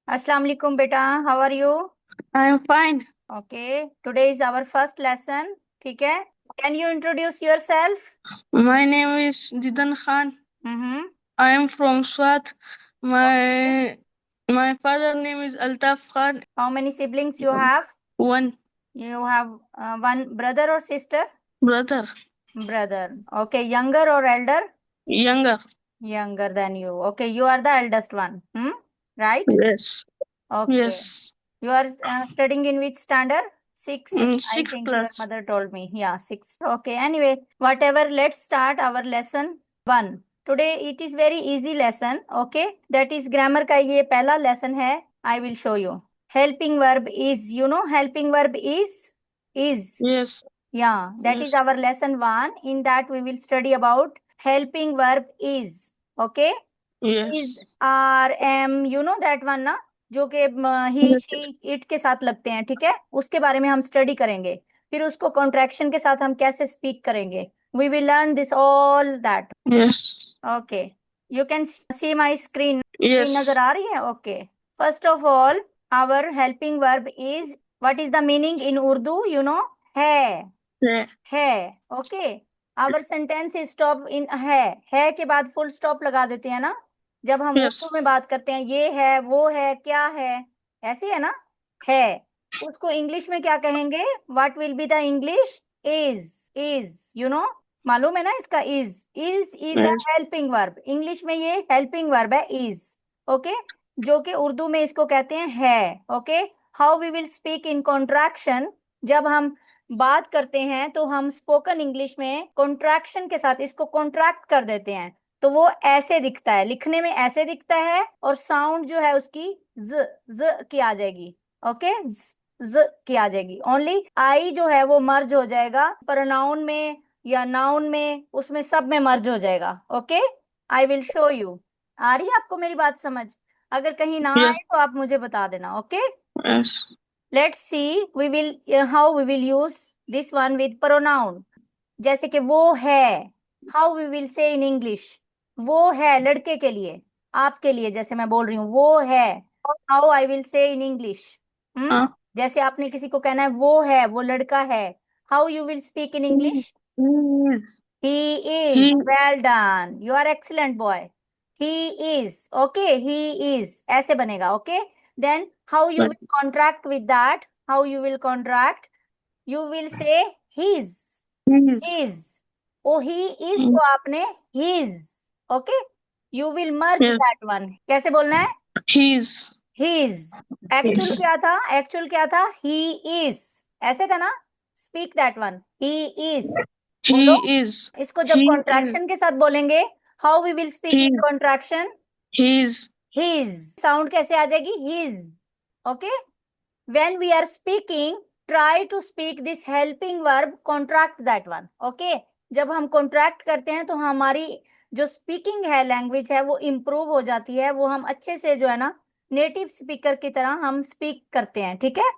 अस्सलाम वालेकुम बेटा, how are you? I'm fine. Okay, today is our first lesson. ठीक है, can you introduce yourself? My name is Didan Khan. Hmm. I am from Swat. My father name is Altaf Khan. How many siblings you have? One you have one brother और sister? brother, brother. Okay, younger और elder? younger. Younger than you. Okay, you are the eldest one. Right. Yes, okay. yes. You are studying in which standard? Six, I Sixth think your class. mother told me. Yeah, six. Okay. Anyway, whatever, let's start our lesson one. Today it is very easy lesson. Okay. That is grammar का ये पहला lesson है. I will show you. Helping verb is, helping verb is. Yes, Yeah, that is yes, our lesson one. In that we will study about helping verb is. Okay. Is, yes, are, am, that one ना, जो कि ही yes, she it के साथ लगते हैं. ठीक है, उसके बारे में हम स्टडी करेंगे. फिर उसको कॉन्ट्रैक्शन के साथ हम कैसे स्पीक करेंगे. We will learn this all that. yes, okay. You can see my screen. Screen नजर yes. आ रही है? Okay. First of all, our helping verb is, what is the meaning in Urdu? है. Yeah, है. Okay. Our sentence is stop in है के बाद full stop लगा देते हैं ना, जब हम उर्दू yes, में बात करते हैं. ये है, वो है, क्या है, ऐसे है ना. है. उसको इंग्लिश में क्या कहेंगे? What will be the English? Is मालूम है ना इसका? Is a yes, helping verb. English में ये हेल्पिंग वर्ब है, इज. ओके. जो कि उर्दू में इसको कहते हैं है. Okay. How we will speak in contraction. जब हम बात करते हैं तो हम स्पोकन इंग्लिश में कॉन्ट्रैक्शन के साथ इसको कॉन्ट्रैक्ट कर देते हैं. तो वो ऐसे दिखता है, लिखने में ऐसे दिखता है, और साउंड जो है उसकी ज की आ जाएगी. ओके. ज की आ जाएगी. ओनली आई जो है वो मर्ज हो जाएगा प्रोनाउन में या नाउन में, उसमें सब में मर्ज हो जाएगा. Okay. I will show you. आ रही है आपको मेरी बात समझ? अगर कहीं ना आए yes, तो आप मुझे बता देना. Okay. yes, Let's see we will how we will use this one with pronoun. जैसे कि वो है, how we will say in English. वो है लड़के के लिए, आपके लिए. जैसे मैं बोल रही हूँ वो है, how I will say in English. uh, जैसे आपने किसी को कहना है वो है, वो लड़का है, how you will speak in he English? is, He is. he, Well done. You are excellent boy. He is. Okay. He is. ऐसे बनेगा. Okay. Then how you will contract with that? How you will contract? You will say his. is, His. Oh, he is को is, आपने his. Okay. You will merge yes, that one. कैसे बोलना है? he's, His. Actual yes, क्या था? Actual क्या था? He is. ऐसे था ना? Speak that one. He is. बोलो. he is, इसको जब he is, कॉन्ट्रैक्शन के साथ बोलेंगे, how we will speak with he, contraction? he's, he's. Sound कैसे आ जाएगी? He's. Okay. When we are speaking, try to speak this helping verb, contract that one. Okay. जब हम कॉन्ट्रैक्ट करते हैं तो हमारी जो स्पीकिंग है, लैंग्वेज है, वो इम्प्रूव हो जाती है. वो हम अच्छे से जो है ना, नेटिव स्पीकर की तरह हम स्पीक करते हैं. ठीक है.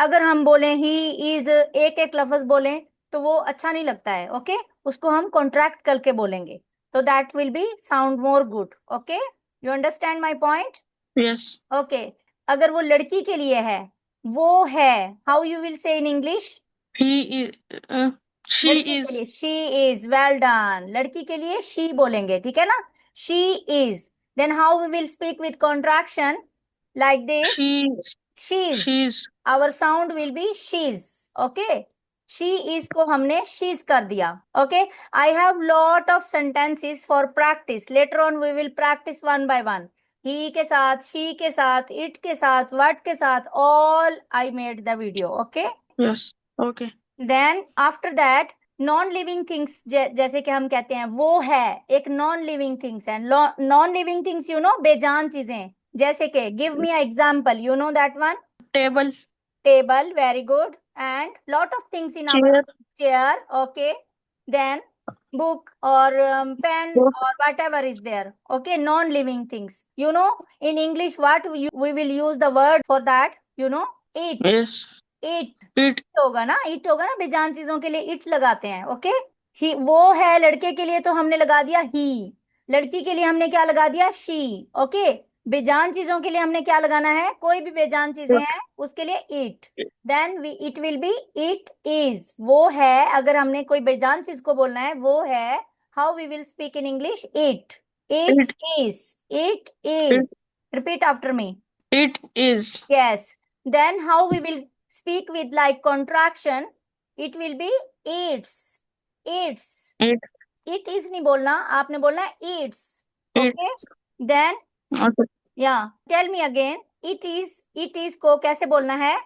अगर हम बोलें ही इज, एक एक लफ्ज बोलें, तो वो अच्छा नहीं लगता है. ओके. उसको हम कॉन्ट्रैक्ट करके बोलेंगे, तो that will B sound more good. Okay. You understand my point? yes, okay. अगर वो लड़की के लिए है, वो है, how you will say in English? he is, लड़की she के is, लिए शी इज. Well done. लड़की के लिए शी बोलेंगे. ठीक है ना? She is. Then how we will speak with contraction? Like this. she's, she's. she's, our sound will be she's. Okay. She is को हमने शीज कर दिया. Okay. I have lot of sentences for practice. Later on we will practise one by one. He के साथ, she के साथ, it के साथ, व्हाट के साथ, all I made the video. Okay. yes, okay, then after that, non living things. जैसे कि हम कहते हैं वो है, एक नॉन लिविंग थिंग्स है. नॉन लिविंग थिंग्स, बेजान चीजें. जैसे कि give me a example. You know that one? table, Table, very good. And lot of things in our chair, chair. Okay. Then book or pen book, or whatever is there. Okay. Non-living things. In English, what we will use the word for that? It. yes, It. it, होगा ना, it होगा ना. बेजान चीजों के लिए it लगाते हैं. ओके. ही, वो है लड़के के लिए तो हमने लगा दिया ही. लड़की के लिए हमने क्या लगा दिया? शी. ओके. बेजान चीजों के लिए हमने क्या लगाना है, कोई भी बेजान चीजें What? हैं उसके लिए it, then we it will be it is, वो है। अगर हमने कोई बेजान चीज को बोलना है वो है, how we will speak in English, it, it It. Is, it It. Is, repeat after me. It is. Yes. Then how we will speak with like contraction? It will be its. Its. It's. It is नहीं बोलना, आपने बोलना है its. Okay. It's. Then Okay. yeah. Tell me again. It is. It is को कैसे बोलना है?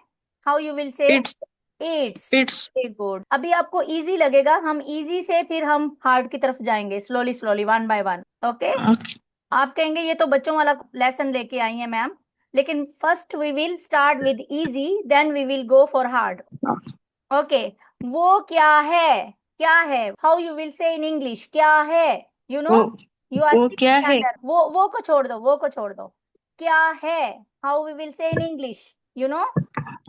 How you will say? It's. It's. It's. Very good. अभी आपको easy लगेगा, हम easy से फिर हम hard की तरफ जाएंगे, slowly slowly one by one. Okay. Okay. आप कहेंगे ये तो बच्चों वाला लेसन लेके आई है मैम, लेकिन first we will start with easy, then we will go for hard. Okay, वो क्या है, क्या है, how you will say in English, क्या है, यू नो, वो यू आर वो सिक्स क्या है? स्टैंडर्ड, वो को छोड़ दो, वो को छोड़ दो, क्या है, how we will say in English, you know,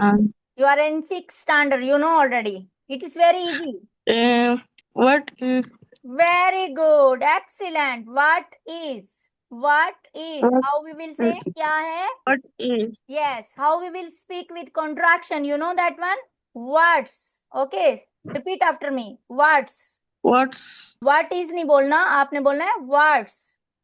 Um, you are in six standard, you know already, it is very easy. uh, what? Very good, excellent. What is? What? How we will say? क्या है? What is? Yes. How we will speak with contraction? You know that one? What's? Okay. Repeat after me. What's? What's? What is नहीं बोलना, आपने बोलना है what's.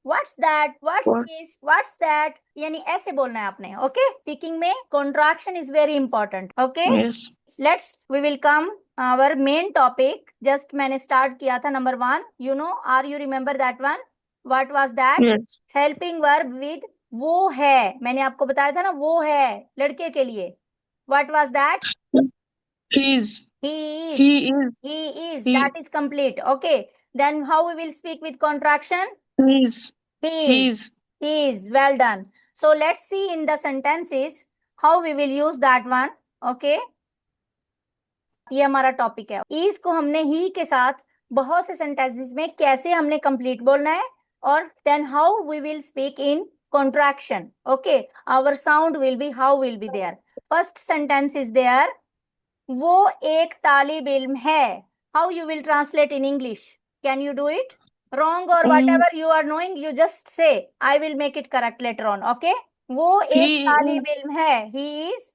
What's that? What's What? this? What's that? यानी ऐसे बोलना है आपने. Okay? Speaking में contraction is very important. Okay? Yes. We will come our main topic. Just मैंने start किया था number 1. You know, are you remember that one? What was that? Yes. Helping verb with वो है. मैंने आपको बताया था ना, वो है लड़के के लिए. What was that? He's. He is. He is. He is. He. That is complete. Okay. Then how we will speak with contraction? He's. He is. He's. He is. Well done. So let's see in the sentences how we will use that one. Okay. ये हमारा topic है। Is को हमने ही के साथ बहुत से sentences में कैसे हमने कंप्लीट बोलना है, और then how we will speak in contraction. Okay, our sound will be, how will be there. First sentence is there, वो एक तालिब इल्म है। How you will translate in English, can you do it? Wrong और what Um, ever you are knowing, you just say, I will make it correct later on. Okay, वो एक he. तालिब इल्म है, he is,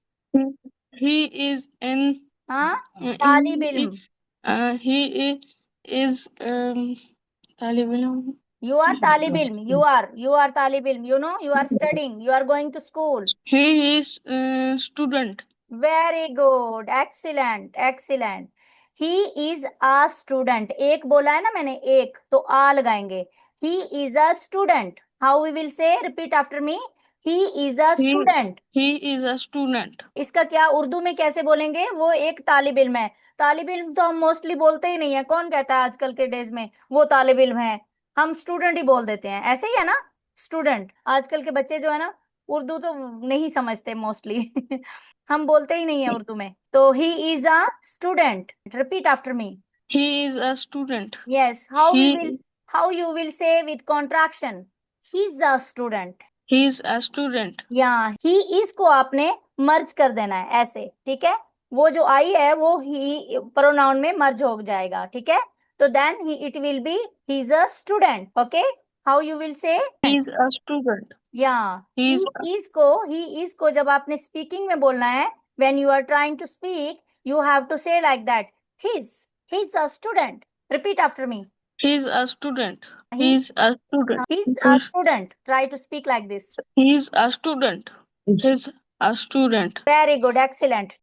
He is in. हाँ, तालिब In. इल्म। He is. तालिब इल्म. You are talib ilm. You are talib ilm. You know, you are studying. You are going to school. He is student. Very good. Excellent. Excellent. He is a student. एक बोला है ना मैंने, एक तो आ लगाएंगे. He is a student. How we will say? Repeat after me. He is a He. student. He is a student. इसका क्या उर्दू में कैसे बोलेंगे? वो एक तालिब इल्म है। तालिब इल्म तो हम मोस्टली बोलते ही नहीं है, कौन कहता है आजकल के डेज में वो तालिब इल्म है, हम स्टूडेंट ही बोल देते हैं, ऐसे ही है ना, स्टूडेंट। आजकल के बच्चे जो है ना, उर्दू तो नहीं समझते मोस्टली हम बोलते ही नहीं है उर्दू में। तो ही is a student, repeat after me. He is a student. Yes, He. How you will say with contraction, he is a student. He is a student. या ही इज को आपने मर्ज कर देना है ऐसे, ठीक है, वो जो आई है वो ही प्रोनाउन में मर्ज हो जाएगा, ठीक है। तो then he it will be he is a student. Okay, how you will say? He is a student. या He is. ही इज को जब आपने स्पीकिंग में बोलना है, when you are trying to speak, you have to say like that, he is a student. Repeat after me. He is a student. He He is a student. He is a student, try to speak like this. He is a student. He is a student. Very good, excellent.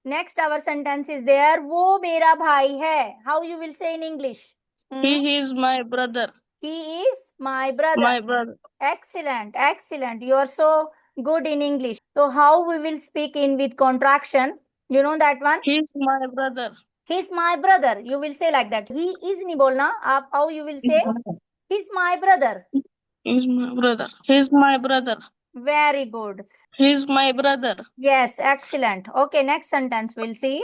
Next our sentence is there, वो मेरा भाई है। How you will say in English? He is my brother. He is my brother. My brother. Excellent, excellent. You are so good in English. So how we will speak in with contraction? You know that one? He is my brother. He's my brother. You will say like that. He is नहीं बोलना आप. How you will say? He's my brother. He is my brother. He is my brother. Very good. He is my brother. Yes, excellent. Okay, next sentence we'll see.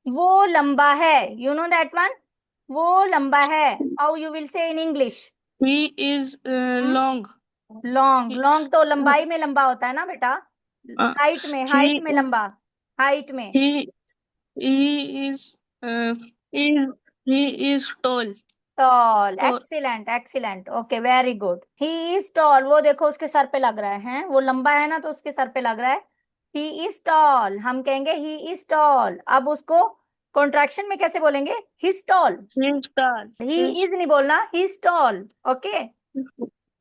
वो लंबा है. You know that one? वो लंबा है. How you will say in English? He is long. Long. Long तो लंबाई में लंबा होता है ना बेटा, हाइट में, हाइट He में लंबा, हाइट में. he is he he is tall. Tall, tall. Excellent excellent, okay very good. He is tall, वो देखो उसके सर पे लग रहा है, वो लंबा है ना तो उसके सर पे लग रहा है। ही इज टॉल, हम कहेंगे ही इज टॉल। अब उसको कॉन्ट्रैक्शन में कैसे बोलेंगे? He's tall. He's tall. He is नहीं बोलना, he is tall. Okay,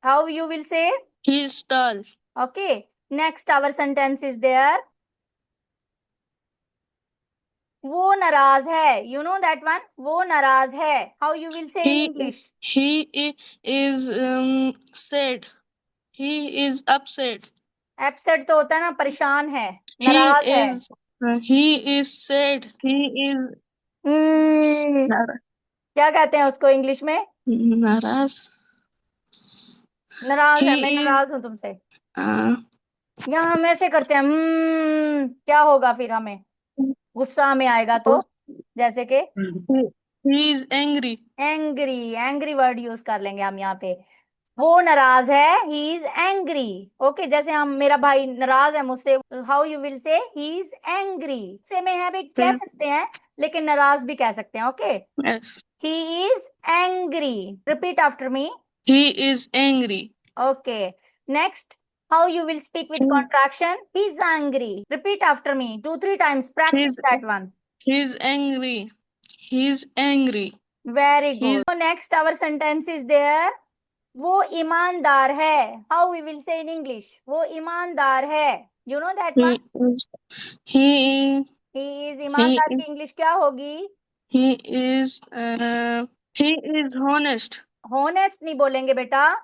how you will say? He's tall. Okay, next our sentence is there, वो नाराज है। यू नो दैट वन, वो नाराज है। How you will say in He English? is sad. He is upset. एपसेट तो होता है ना, परेशान है, He नाराज है। is he is sad. He is nar- क्या कहते हैं उसको इंग्लिश में? naraz. नाराज है, मैं He is नाराज हूं तुमसे। uh, या हम ऐसे करते हैं, क्या होगा फिर? हमें गुस्सा हमें आएगा तो, जैसे कि he is angry. Angry, angry word use कर लेंगे हम यहाँ पे। वो नाराज है, ही इज एंग्री। ओके, जैसे हम, मेरा भाई नाराज है मुझसे, how you will say? He is angry. से में है भी कह He- सकते हैं, लेकिन नाराज भी कह सकते हैं। Okay, Yes. He is angry. Repeat after me. He is angry. Okay. Next, how you will speak with He's contraction? He's angry. Repeat after me 2-3 times. Practice he's that one. he's angry. He's angry. Very He's good. So next, our sentence is there. वो ईमानदार है. How we will say in English? वो ईमानदार है. You know that one? he is he He is he ईमानदार की English क्या होगी? he is he is honest. Honest नहीं बोलेंगे बेटा,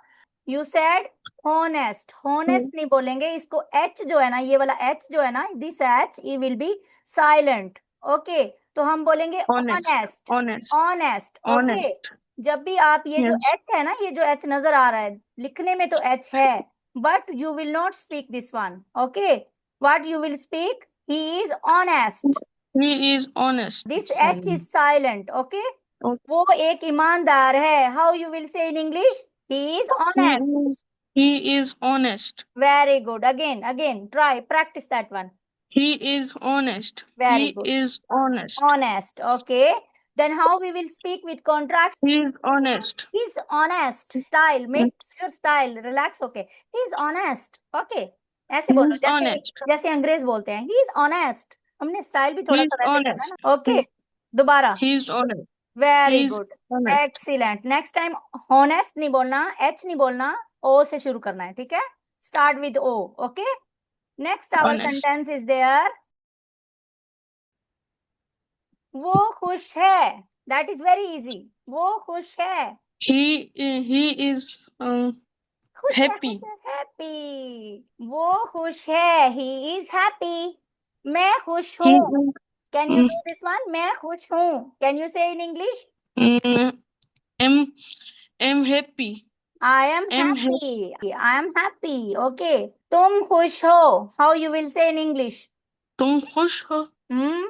you said honest, He- honest नहीं बोलेंगे इसको। एच जो है ना, ये वाला एच जो है ना, this H E will be silent. Okay, तो हम बोलेंगे honest. Honest, Honest. Honest. Okay, Honest. जब भी आप ये जो Yes. एच है ना, ये जो एच नजर आ रहा है, लिखने में तो एच है, but you will not speak this one. Okay, what you will speak? He is honest, He is honest. This H is silent. Okay, Okay. वो एक ईमानदार है। How you will say in English? He is He honest. is he is honest. Very good, again again try, practice that one. He is honest. Very He good, is honest. Honest. Okay, then how we will speak with contract? He is honest. He is honest. Style, make your style relax. Okay, he is honest. Okay, ऐसे He बोलो is जैसे honest. जैसे अंग्रेज बोलते हैं, ही is honest. हमने style भी He थोड़ा is सा वैसे करना है honest. ना। ओके, दोबारा। He is honest. Very He is good, honest. Excellent. Next time honest नहीं बोलना, एच नहीं बोलना, ओ से शुरू करना है, ठीक है? Start with O. Okay, next our Honest. Sentence is there, वो खुश है। दैट इज वेरी इजी, वो खुश है। He is खुश है, खुश happy. है, हैप्पी। वो खुश है, ही इज हैप्पी। मैं खुश He हूँ। is can you mm, do this one? मैं खुश हूँ, कैन यू से in English? mm, am am happy. I am Am happy. happy. I am happy. Okay. तुम खुश हो. How you will say in English? तुम खुश हो? हम्म,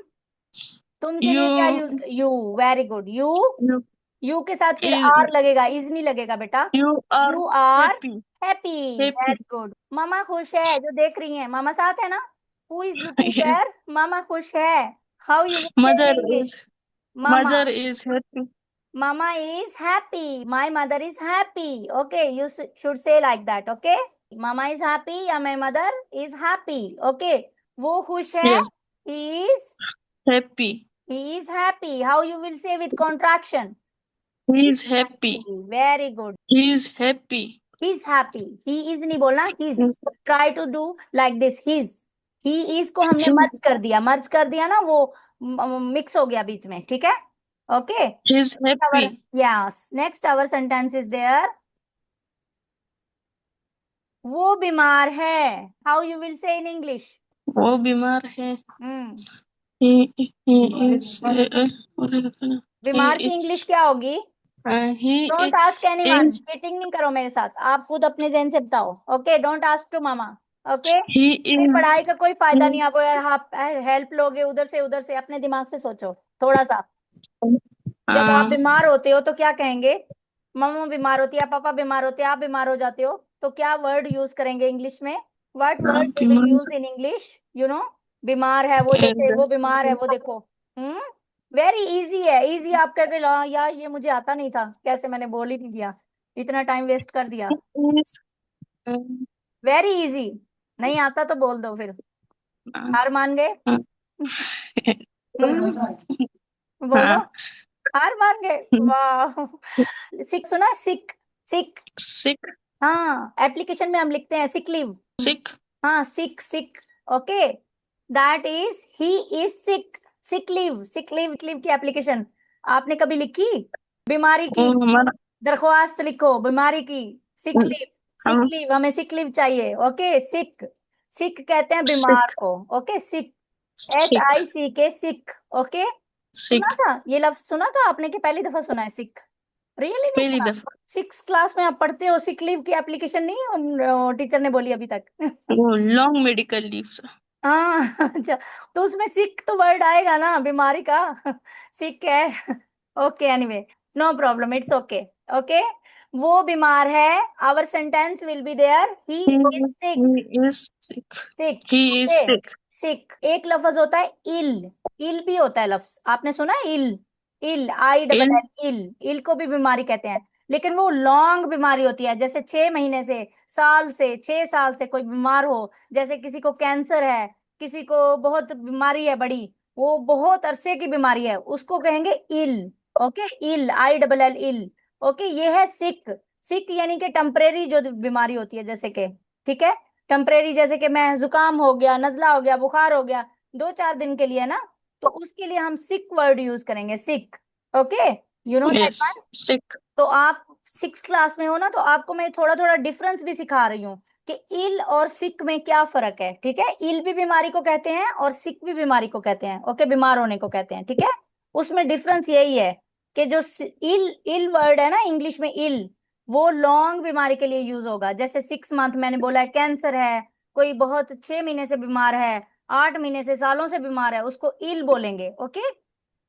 तुम के लिए क्या You use? You, very good. You, you you के साथ फिर is आर लगेगा, इज नहीं लगेगा बेटा। you are you are happy. Happy, Happy. Very good. मामा खुश है, जो देख रही हैं, मामा साथ है ना? Who is looking Yes. There? मामा खुश है। How you will say Mother in English? is मामा, mother is happy. mama is happy, my mother is happy. Okay, you should say like that. Okay, mama is happy या my mother is happy. Okay, वो खुश है, Yes. he is, Happy. he is happy. How you will say with contraction? He He's is happy. happy. Very good. He is happy. He's happy. He is नहीं बोलना, his. Yes. Try to do like this, his. He is को हमने He मर्ज कर दिया ना, वो mix हो गया बीच में, ठीक है? Okay. is Our, happy. yes. Next our sentence is there. वो बीमार है। How you will say in English? वो बीमार है. हम्म, He is बीमार की इंग्लिश क्या होगी? he don't ask anyone, is cheating नहीं करो मेरे साथ, आप खुद अपने जहन से बताओ। Okay, don't ask to mama. Okay, he फिर is पढ़ाई का कोई फायदा he नहीं। आपको यार आप हेल्प लोगे उधर से, अपने दिमाग से सोचो थोड़ा सा। जब आप बीमार होते हो तो क्या कहेंगे? मम्मा बीमार होती है, पापा बीमार होते हैं, आप बीमार हो जाते हो, तो क्या वर्ड यूज करेंगे इंग्लिश में? व्हाट वर्ड वी विल बीमार use in English? You no, बीमार है वो, जैसे वो बीमार है वो, देखो। हम्म, वेरी इजी है, इजी। आप कह गए ला यार ये मुझे आता नहीं था, कैसे मैंने बोल ही नहीं दिया, इतना टाइम वेस्ट कर दिया। Is, um, very easy. नहीं आता तो बोल दो फिर। हार मान गए? uh, हम्म, बोलो। हाँ, हार मान गए? वाह। सिक सुना है? सिक, सिक। sick, हाँ, एप्लीकेशन में हम लिखते हैं सिक लीव। sick. हाँ, sick, sick. Okay, that is he is sick. Sick leave, sick leave, leave की एप्लीकेशन आपने कभी लिखी? बीमारी की हमारा दरख्वास्त लिखो, बीमारी की। सिक लीव, सिक हम लीव, हमें सिक लीव चाहिए। ओके, सिक, सिक कहते हैं बीमार sick, को। ओके, सिक, एच sick, आई सी के, सिक। ओके, सुना sick. था ये लफ्ज? सुना था आपने कि पहली दफा सुना है सिक? रियली नहीं पहली सुना? दफा। सिक्स क्लास में आप पढ़ते हो, सिक लीव की एप्लीकेशन नहीं टीचर ने बोली अभी तक? वो लॉन्ग मेडिकल लीव से। हाँ। अच्छा, तो उसमें सिक तो वर्ड आएगा ना बीमारी का। सिक है। Okay, anyway, no problem, it's okay. Okay, वो बीमार है। Our sentence will be there, he He, is sick. he is sick. Sick, He is okay. sick. Sick एक लफ्ज होता है, इल। इल भी होता है लफ्ज, आपने सुना है इल? इल, आई डबल Ill, एल, इल। इल को भी बीमारी कहते हैं, लेकिन वो लॉन्ग बीमारी होती है, जैसे 6 महीने से, साल से, 6 साल से कोई बीमार हो। जैसे किसी को कैंसर है, किसी को बहुत बीमारी है बड़ी, वो बहुत अरसे की बीमारी है, उसको कहेंगे ill. Okay, ill, I double L, ill. Okay, ये है सिक। सिक यानी कि टेम्परेरी जो बीमारी होती है, जैसे कि, ठीक है, टेम्परेरी, जैसे कि मैं जुकाम हो गया, नजला हो गया, बुखार हो गया, 2-4 दिन के लिए ना, तो उसके लिए हम सिक वर्ड यूज करेंगे, sick. Okay, you know that yes, one. sick. तो आप 6 क्लास में हो ना, तो आपको मैं थोड़ा थोड़ा डिफरेंस भी सिखा रही हूँ कि इल और सिक में क्या फर्क है। ठीक है, इल भी बीमारी को कहते हैं और सिक भी बीमारी को कहते हैं। ओके, बीमार होने को कहते हैं, ठीक है। उसमें डिफरेंस यही है कि जो इल, इल वर्ड है ना इंग्लिश में, इल, वो लॉन्ग बीमारी के लिए यूज होगा। जैसे 6 मंथ मैंने बोला है, कैंसर है, कोई बहुत 6 महीने से बीमार है, 8 महीने से, सालों से बीमार है, उसको इल बोलेंगे। Okay,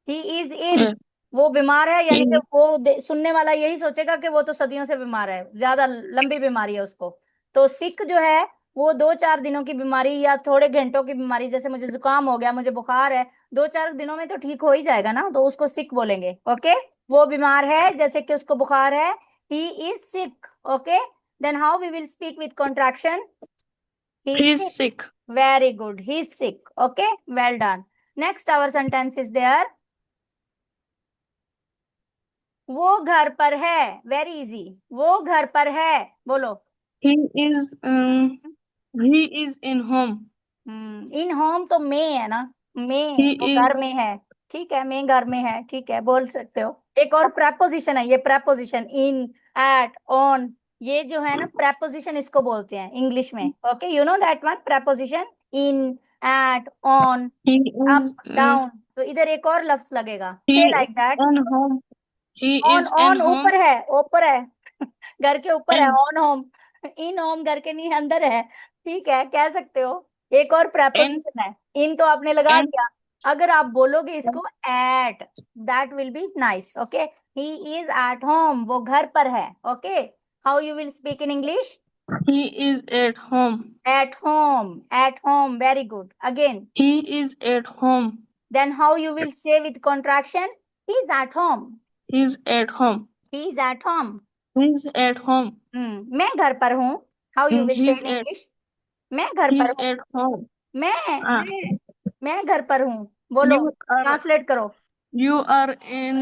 he is ill, Yes, वो बीमार है, यानी कि he, वो सुनने वाला यही सोचेगा कि वो तो सदियों से बीमार है, ज्यादा लंबी बीमारी है उसको। तो सिक जो है, वो 2-4 दिनों की बीमारी या थोड़े घंटों की बीमारी, जैसे मुझे जुकाम हो गया, मुझे बुखार है, 2-4 दिनों में तो ठीक हो ही जाएगा ना, तो उसको सिक बोलेंगे। ओके, वो बीमार है, जैसे कि उसको बुखार है, he is sick. Okay, then how we will speak with contraction? He is he is sick. sick. Very good, he is sick. Okay, well done. Next our sentence is there, वो घर पर है। वेरी इजी, वो घर पर है, बोलो। He is he is in home. In home तो में है ना, में वो He is घर में है। ठीक है, में घर में है, ठीक है, बोल सकते हो। एक और preposition है, ये preposition, इन, एट, ऑन, ये जो है ना preposition, इसको बोलते हैं इंग्लिश में। Okay, you know that one, preposition, in, at, on, he up, is down. तो इधर एक और लफ्ज लगेगा, he से like is that. on home. He on, is in on home ऊपर है, ऊपर है। घर के ऊपर है, and on home. In home घर के नहीं, अंदर है। ठीक है, कह सकते हो। एक और and प्रेपोजिशन है, इन तो आपने लगा and दिया। अगर आप बोलोगे इसको at, that will be nice. Okay, he is at home, वो घर पर है। Okay, how you will speak in English? he is at home. At home, at home, very good. Again, He is at home. Then how you will say with contraction? He is at home, He's at home. He is at home. He's at home. मैं घर पर हूँ, how you will say He's in at English? मैं घर पर he's हूँ। at home. मैं Ah, मैं घर पर हूँ, बोलो, you are ट्रांसलेट करो। you are in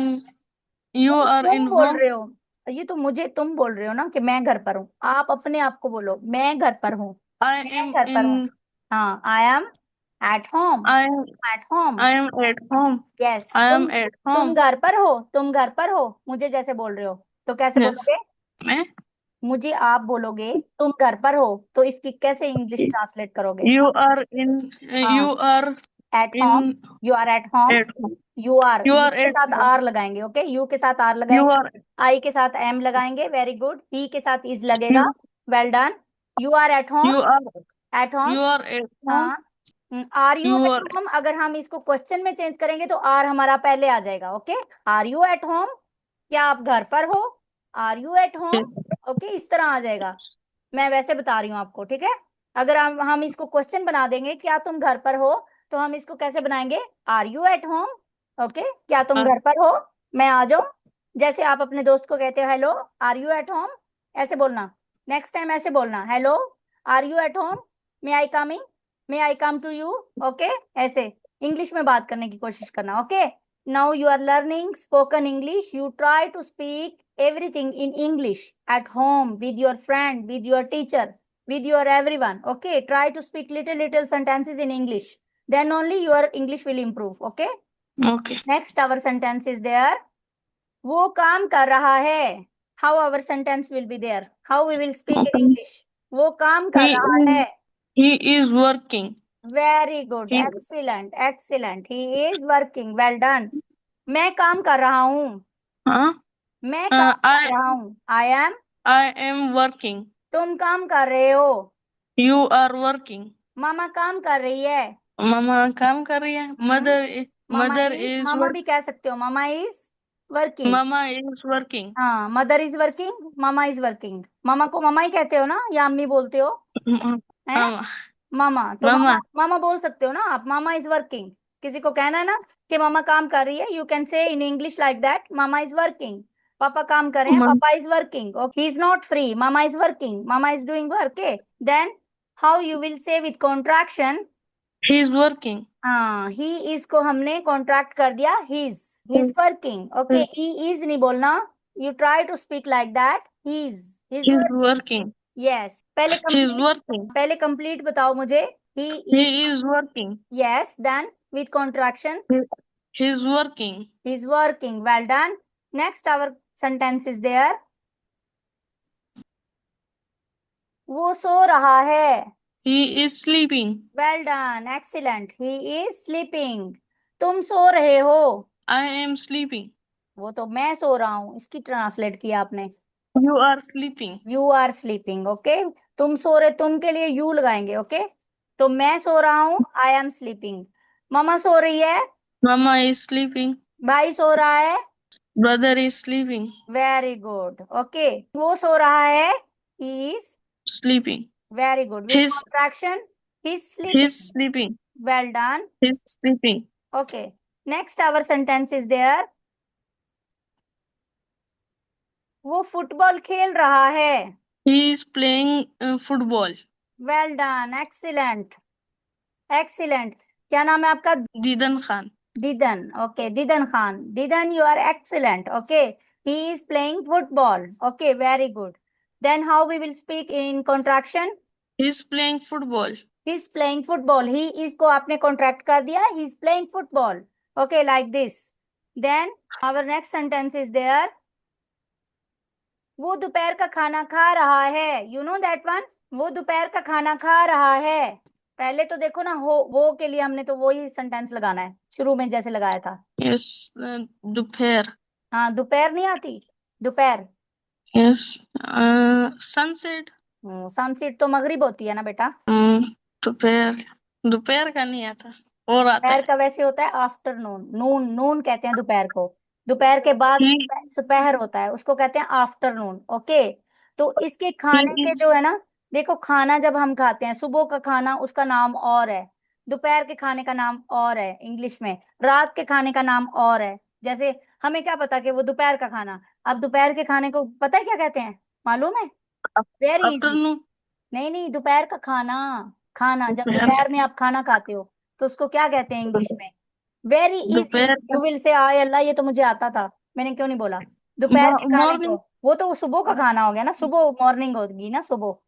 you नहीं, are तुम in बोल home. रहे हो, ये तो मुझे तुम बोल रहे हो ना कि मैं घर पर हूँ। आप अपने आप को बोलो, मैं घर पर हूँ, I मैं am घर पर हूँ। in हाँ, I am at home, I am at home. I am at home. Yes, I तुम am at तुम home. घर पर हो, तुम घर पर हो, मुझे जैसे बोल रहे हो, तो कैसे Yes. बोलोगे? मैं मुझे आप बोलोगे तुम घर पर हो, तो इसकी कैसे इंग्लिश ट्रांसलेट करोगे? you are in हाँ, you are at home, in you are at home. at home. You are, You you are के at साथ home. आर लगाएंगे। ओके, यू के साथ आर You लगाएंगे, are आई के साथ एम लगाएंगे, वेरी गुड। ही के साथ इज लगेगा, you well done. You are at home, you are at home. you are at home. हाँ, are you You at are home, अगर हम इसको क्वेश्चन में चेंज करेंगे तो आर हमारा पहले आ जाएगा। Okay, are you at home, क्या आप घर पर हो? Are you at home. Okay, इस तरह आ जाएगा। मैं वैसे बता रही हूँ आपको, ठीक है। अगर हम इसको क्वेश्चन बना देंगे, क्या तुम घर पर हो, तो हम इसको कैसे बनाएंगे? Are you at home? Okay, क्या तुम uh, घर पर हो? मैं आ जाऊं? जैसे आप अपने दोस्त को कहते हो hello, are you at home, ऐसे बोलना। नेक्स्ट टाइम ऐसे बोलना, hello, are you at home, may I coming, may I come to you. Okay, ऐसे इंग्लिश में बात करने की कोशिश करना। Okay, now you are learning spoken English, you try to speak everything in English at home, with your friend, with your teacher, with your everyone. Okay, try to speak little sentences in English, then only your English will improve. Okay, okay. next our sentence is there, वो काम कर रहा है। how our sentence will be there, how we will speak in Okay. English, वो काम कर He रहा is है। he is working. Very good, He excellent excellent, he is working, well done. मैं काम कर रहा हूँ, huh? मैं काम कर I रहा हूँ, I am. I am working. तुम काम कर रहे हो, You are working. मामा काम कर रही है। मामा काम कर रही है. हम्म, मामा Mother इज, is मामा work. भी कह सकते हो, मामा is working. Mama is working. हाँ, mother is working, mama is working. मामा को मामा ही कहते हो ना, या अम्मी बोलते हो? हैं, Mama. मामा तो मामा, Mama. मामा बोल सकते हो ना आप, मामा इज वर्किंग। किसी को कहना है ना कि मामा काम कर रही है, you can say in English like that, mama is working. पापा काम कर रहे हैं, Mama. Papa is working. He is not free, mama is working, mama is doing work. Then how you will say with contraction? He is working. हाँ, ही is को हमने contract कर दिया, he is working. Okay, he is नहीं बोलना, you try to speak like that, he is He's working. working. Yes, पहले He's complete, working. पहले complete बताओ मुझे। He is, He is working. Yes, then with contraction, He's working. He is working, well done. Next our sentence is there, वो सो रहा है। He is sleeping. Well done, excellent, he is sleeping. तुम सो रहे हो, I am sleeping. वो तो मैं सो रहा हूँ, इसकी ट्रांसलेट किया आपने। You are sleeping. You are sleeping. Okay, तुम सो रहे, तुम के लिए यू लगाएंगे। ओके, तो मैं सो रहा हूँ, आई एम स्लीपिंग। मम्मा सो रही है, Mama is sleeping. भाई सो रहा है। Brother is sleeping. Very good. Okay, वो सो रहा है, he is, Sleeping. Very good, with He's contraction, he is he's sleeping, sleeping. Well done. He's sleeping. Okay, next our sentence is there, वो football खेल रहा है। He is playing football. Well done, excellent excellent. क्या नाम है आपका? Didan Khan. Didan. Okay, Didan Khan. Didan, you are excellent. Okay, he is playing football. Okay, very good. Then how we will speak in contraction? He's playing football. He is playing football. He is को आपने contract कर दिया. He is playing football. Okay, like this. Then our next sentence is there. वो दोपहर का खाना खा रहा है. You know that one? वो दोपहर का खाना खा रहा है। पहले तो देखो ना, हो वो के लिए हमने तो वो ही सेंटेंस लगाना है शुरू में जैसे लगाया था। Yes. Dopair. हाँ, दोपहर नहीं आती, दोपहर। Yes. Sunset. सनसेट तो मगरिब होती है ना बेटा। दोपहर. दोपहर का नहीं आता और आता दोपहर है. का वैसे होता है आफ्टरनून, नून, नून कहते हैं दोपहर को। दोपहर के बाद He सुपहर होता है, उसको कहते हैं आफ्टरनून। ओके, तो इसके he खाने के is जो है ना, देखो खाना जब हम खाते हैं, सुबह का खाना उसका नाम और है, दोपहर के खाने का नाम और है इंग्लिश में, रात के खाने का नाम और है। जैसे हमें क्या पता कि वो दोपहर का खाना, अब दोपहर के खाने को पता है क्या कहते हैं, मालूम है? Very easy. afternoon. नहीं नहीं, दोपहर का खाना, खाना जब दोपहर. दोपहर में आप खाना खाते हो तो उसको क्या कहते हैं इंग्लिश में? वेरी इजी, दोपहर का यू विल से, आय अल्लाह, ये तो मुझे आता था, मैंने क्यों नहीं बोला? दोपहर के खाने को, मॉर्निंग. वो तो सुबह का खाना हो गया ना, सुबह मॉर्निंग होगी ना सुबह।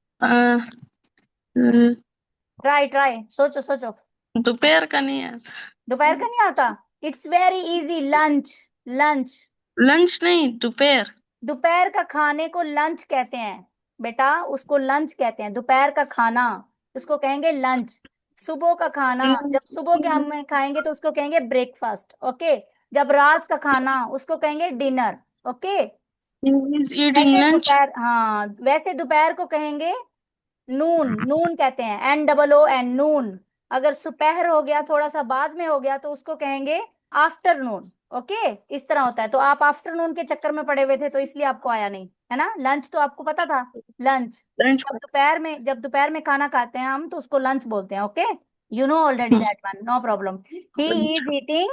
ट्राई ट्राई, सोचो सोचो। दोपहर का नहीं आता. दोपहर का नहीं आता, it's very easy, lunch, lunch. Lunch नहीं, दोपहर. दोपहर का खाने को लंच कहते हैं बेटा, उसको लंच कहते हैं, दोपहर का खाना उसको कहेंगे लंच। सुबह का खाना, जब सुबह के हम खाएंगे तो उसको कहेंगे ब्रेकफास्ट। ओके, जब रात का खाना उसको कहेंगे dinner. Okay, He is eating वैसे lunch. दोपहर, हाँ वैसे दोपहर को कहेंगे नून, नून कहते हैं, NOON, नून। अगर सुपहर हो गया, थोड़ा सा बाद में हो गया, तो उसको कहेंगे आफ्टरनून। ओके, इस तरह होता है। तो आप आफ्टरनून के चक्कर में पड़े हुए थे तो इसलिए आपको आया नहीं, है ना। लंच तो आपको पता था, लंच। लंच. जब दोपहर में खाना खाते हैं हम तो उसको लंच बोलते हैं। Okay, you know already that one, no problem. He lunch. Is eating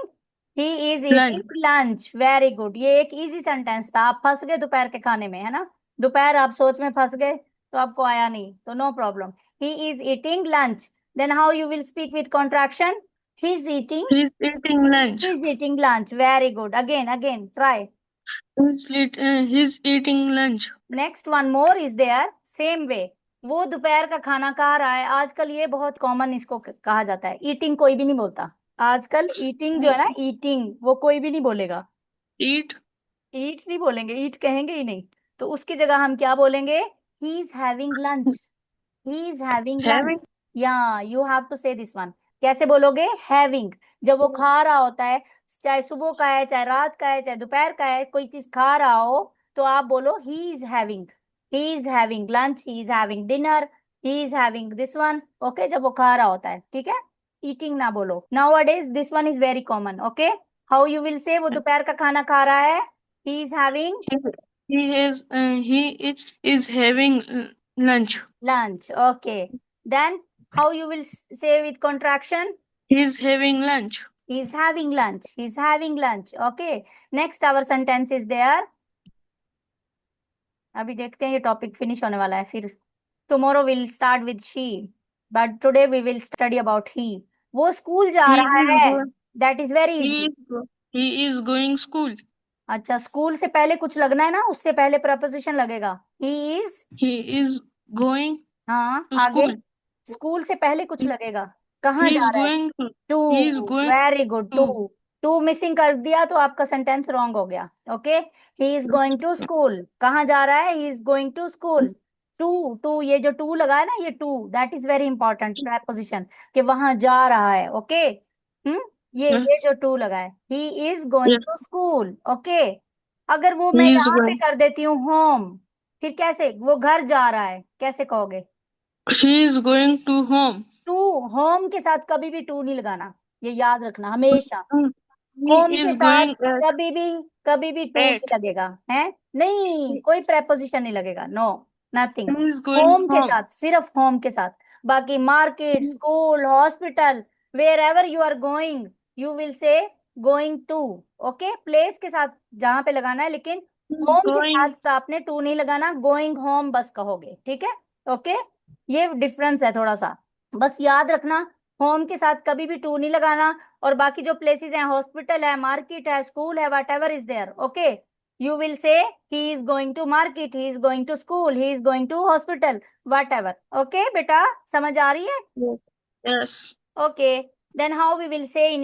he is lunch. Eating lunch, very good. ये एक इजी सेंटेंस था। आप फंस गए दोपहर के खाने में, है ना, दोपहर आप सोच में फंस गए तो आपको आया नहीं, तो no problem. He is eating lunch. Then how you will speak with contraction? He is eating, He's eating lunch. He is eating lunch, very good. Again again try. He's eating lunch. Next one more is there, same way. वो दोपहर का खाना खा रहा है। आजकल ये बहुत कॉमन इसको कहा जाता है। ईटिंग कोई भी नहीं बोलता आजकल। ईटिंग जो है ना, ईटिंग, वो कोई भी नहीं बोलेगा। Eat. ईट नहीं बोलेंगे, ईट कहेंगे ही नहीं। तो उसकी जगह हम क्या बोलेंगे? He is having lunch, he is having Having. Lunch. या यू हैव टू से दिस वन। कैसे बोलोगे? हैविंग। जब वो खा रहा होता है, चाहे सुबह का है, चाहे रात का है, चाहे दोपहर का है, कोई चीज खा रहा हो, तो आप बोलो he is having, he is having lunch, he is having dinner, he is having this one. Okay, जब वो खा रहा होता है, ठीक है। ईटिंग ना बोलो। नाउ अडेज this one is very common. Okay, how you will से? वो दोपहर का खाना खा रहा है, he is having He is having lunch. lunch. Okay, then how you will say with contraction? He's having lunch. He's having lunch, he's having lunch. Okay, next our sentence is there. अभी देखते हैं, ये topic finish होने वाला है, फिर tomorrow we'll start with she, but today we will study about he. वो school जा He रहा is है, go. that is very He easy. is go. He is going school. अच्छा, स्कूल से पहले कुछ लगना है ना, उससे पहले प्रपोजिशन लगेगा। he is, He is going हाँ to आगे, school. स्कूल से पहले कुछ He, लगेगा। कहाँ he जा is रहा है? going to. To, He is going very good, to. to. To missing कर दिया तो आपका सेंटेंस रॉन्ग हो गया। Okay, he is going to school. कहाँ जा रहा है? He is going to school. To, to, ये जो टू लगा है ना, ये to, that is very important preposition, कि वहां जा रहा है। ओके, ये Yes. जो टू लगा है, he is going Yes. To school. Okay, अगर वो मैं He is यहाँ पे going. कर देती हूँ होम, फिर कैसे? वो घर जा रहा है, कैसे कहोगे? He is going to home. To, home के साथ कभी भी टू नहीं लगाना, ये याद रखना हमेशा। होम He के is साथ going कभी भी, कभी भी टू at. नहीं लगेगा, है नहीं, He कोई प्रेपोजिशन नहीं लगेगा, no, nothing. is going home के home. साथ, सिर्फ होम के साथ। बाकी market, school, hospital, wherever you are going, you will say going to. Okay, place के साथ जहां पे लगाना है, लेकिन He is होम के साथ going. तो आपने टू नहीं लगाना, गोइंग होम बस कहोगे, ठीक है। ओके, ये डिफरेंस है थोड़ा सा, बस याद रखना। होम के साथ कभी भी टू नहीं लगाना, और बाकी जो प्लेसेस हैं, हॉस्पिटल है, मार्केट है, स्कूल है, whatever is there, okay, you will say he is going to market, he is going to school, he is going to hospital, whatever. Okay बेटा, समझ आ रही है? Yes. Yes. Okay, then how we will say in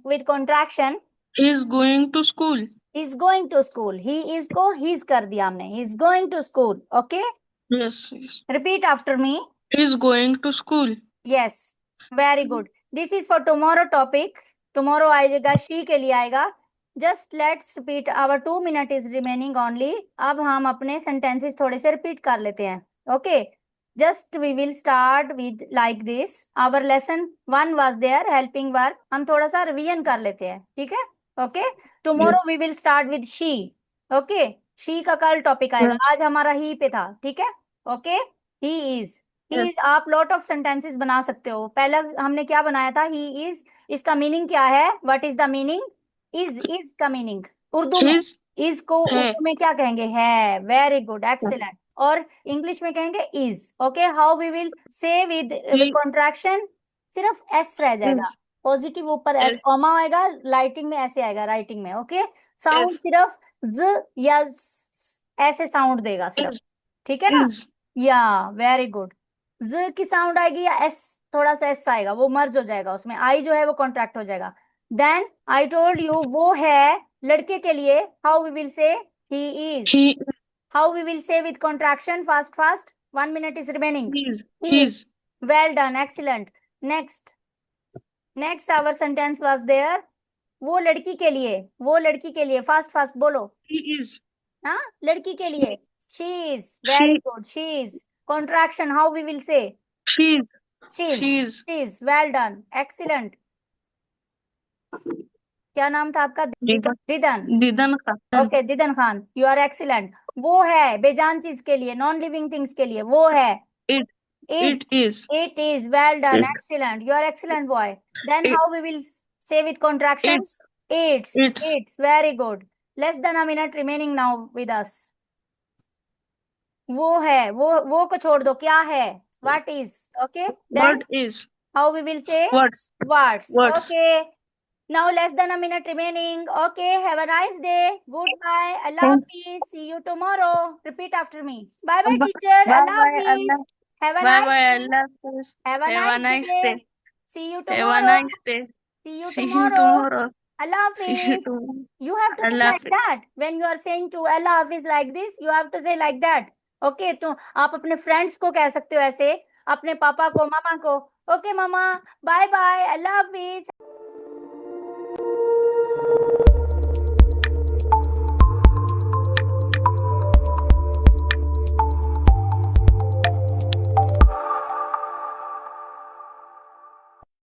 with contraction? He is going to school. Is going to school, he is को he's कर दिया हमने, he is going to school. Okay, Yes. Yes. Repeat after me. He is going to school. Yes, very good. This is for tomorrow topic, tomorrow आएगा, she के लिए आएगा। Just let's repeat, our 2 minute is remaining only. अब हम अपने sentences थोड़े से repeat कर लेते हैं। Okay, just we will start with like this. Our lesson 1 was there, helping verb. हम थोड़ा सा रिवीजन कर लेते हैं, ठीक है। Okay, Yes. Tomorrow we will start with she. Okay, she का कल टॉपिक आएगा, Yes. आज हमारा ही पे था, ठीक है। Okay, he is, he Yes. Is आप लॉट ऑफ सेंटेंसेस बना सकते हो। पहला हमने क्या बनाया था? ही इज, इसका मीनिंग क्या है? What is the meaning? Is का मीनिंग उर्दू में, His. इज को है. उर्दू में क्या कहेंगे? है, वेरी गुड, एक्सीलेंट। और इंग्लिश में कहेंगे is. Okay, how we will say with He contraction? सिर्फ एस रह जाएगा, is. पॉजिटिव ऊपर एस Yes. कॉमा आएगा, राइटिंग में ऐसे आएगा, राइटिंग में। Okay, sound Yes. सिर्फ ज या ऐसे साउंड देगा सिर्फ, Is. ठीक है ना। Is. या, वेरी गुड। ज की साउंड आएगी या एस, थोड़ा सा एस आएगा, वो मर्ज हो जाएगा उसमें, आई जो है वो कॉन्ट्रैक्ट हो जाएगा। देन आई टोल्ड यू, वो है लड़के के लिए, how we will say? He is. He how we will say with contraction? Fast fast, 1 minute is remaining. is. He is, His. Well done, excellent. Next, next our sentence was there, वो लड़की के लिए, वो लड़की के लिए, fast fast बोलो। He is. हाँ, लड़की के लिए, She. She is, very She. Good, she is. Contraction, how we will say? She is. She's, She is. She's, well done, excellent. क्या नाम था आपका? Didan. Didan. Didan Khan. Okay, Didan Khan, you are excellent. वो है बेजान चीज के लिए, नॉन लिविंग थिंग्स के लिए, वो है It. It. It is. It is, well done, It. Excellent, you are excellent boy. Then It. How we will say with contraction? It's. Eats. It's. Eats. Very good. Less than a minute remaining now with us. वो है, वो को छोड़ दो, क्या है? What is? Okay. Then What is? how we will say? What's? What's. What's? Okay. Now less than a minute remaining. Okay. Have a nice day. Goodbye. Allah Thank. Hafiz. See you tomorrow. Repeat after me. Bye bye, Bye teacher. Allah bye. Hafiz. Allah. Have a Bye nice bye. day. Allah Hafiz. Have a Have a nice nice day. day. See you Have a tomorrow. nice day. See you See you tomorrow. tomorrow. Allah See you Hafiz. tomorrow. You have to say Allah like Hafiz. that. When you are saying to Allah Hafiz like this, you have to say like that. Okay, तो आप अपने friends को कह सकते हो ऐसे, अपने पापा को, मामा को. ओके मामा, बाय बाय, अल्लाह हाफिज.